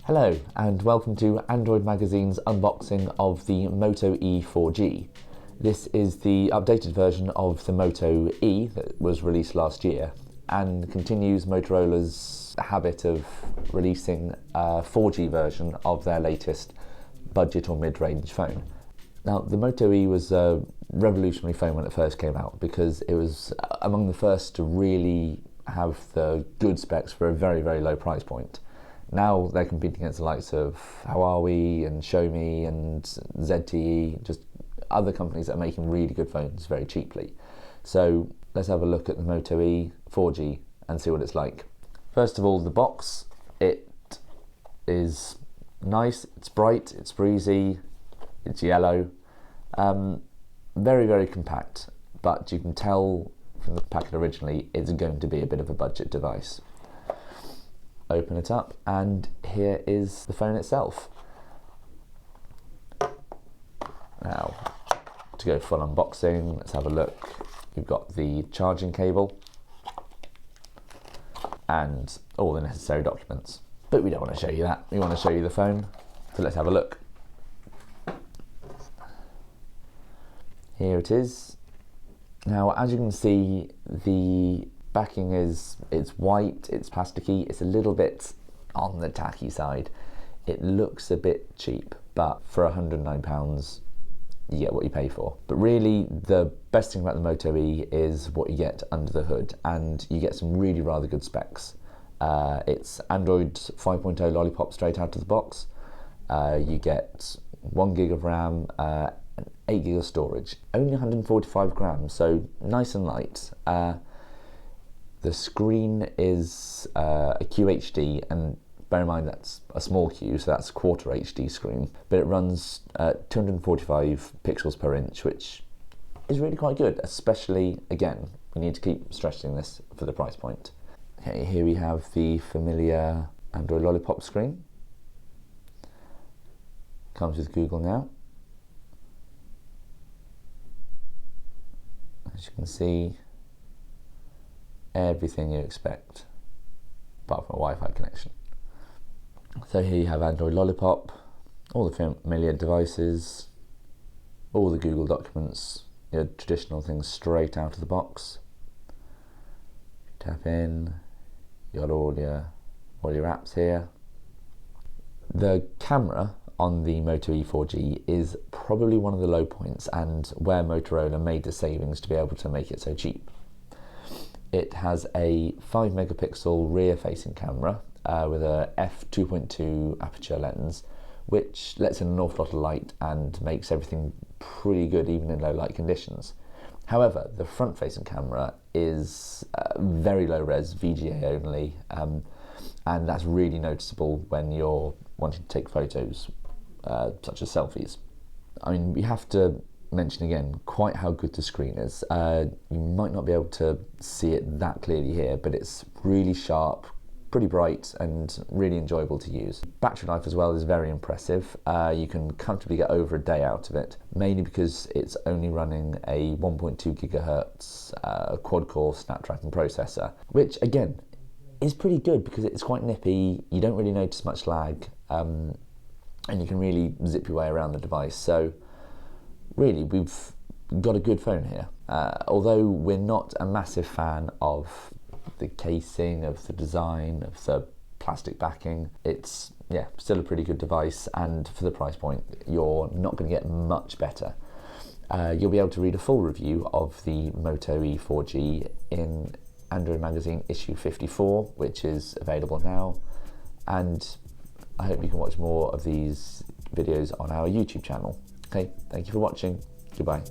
Hello and welcome to Android Magazine's unboxing of the Moto E 4G. This is the updated version of the Moto E that was released last year and continues Motorola's habit of releasing a 4G version of their latest budget or mid-range phone. Now, the Moto E was a revolutionary phone when it first came out because it was among the first to really have the good specs for a very, very low price point. Now they're competing against the likes of Huawei and Xiaomi and ZTE, just other companies that are making really good phones very cheaply. So let's have a look at the Moto E 4G and see what it's like. First of all, the box. It is nice, it's bright, it's breezy, it's yellow. Very, very compact, but you can tell from the packet originally it's going to be a bit of a budget device. Open it up and here is the phone itself. Now, to go full unboxing, let's have a look. You've got the charging cable and all the necessary documents. But we don't want to show you that, we want to show you the phone. So let's have a look. Here it is. Now, as you can see, the backing it's white, it's plasticky, it's a little bit on the tacky side. It looks a bit cheap, but for £109 you get what you pay for. But really the best thing about the Moto E is what you get under the hood, and you get some really rather good specs. It's Android 5.0 Lollipop straight out of the box. You get 1 gig of RAM, and 8 gig of storage, only 145 grams, so nice and light. The screen is a QHD, and bear in mind that's a small Q, so that's quarter HD screen, but it runs 245 pixels per inch, which is really quite good, especially, again, we need to keep stressing this for the price point. Okay, here we have the familiar Android Lollipop screen. Comes with Google Now. As you can see, everything you expect, apart from a Wi-Fi connection. So here you have Android Lollipop, all the familiar devices, all the Google documents, your traditional things straight out of the box. Tap in, you got all your apps here. The camera on the Moto E 4G is probably one of the low points and where Motorola made the savings to be able to make it so cheap. It has a 5 megapixel rear facing camera with a f2.2 aperture lens, which lets in an awful lot of light and makes everything pretty good even in low light conditions. However, the front facing camera is very low res, VGA only, and that's really noticeable when you're wanting to take photos such as selfies. I mean, we have to mention again quite how good the screen is. You might not be able to see it that clearly here, but it's really sharp, pretty bright and really enjoyable to use. Battery life as well is very impressive. You can comfortably get over a day out of it, mainly because it's only running a 1.2 gigahertz quad-core Snapdragon processor, which again is pretty good because it's quite nippy, you don't really notice much lag, and you can really zip your way around the device. So really, we've got a good phone here. Although we're not a massive fan of the casing, of the design, of the plastic backing, it's still a pretty good device, and for the price point, you're not going to get much better. You'll be able to read a full review of the Moto E 4G in Android Magazine issue 54, which is available now, and I hope you can watch more of these videos on our YouTube channel. Okay, thank you for watching. Goodbye.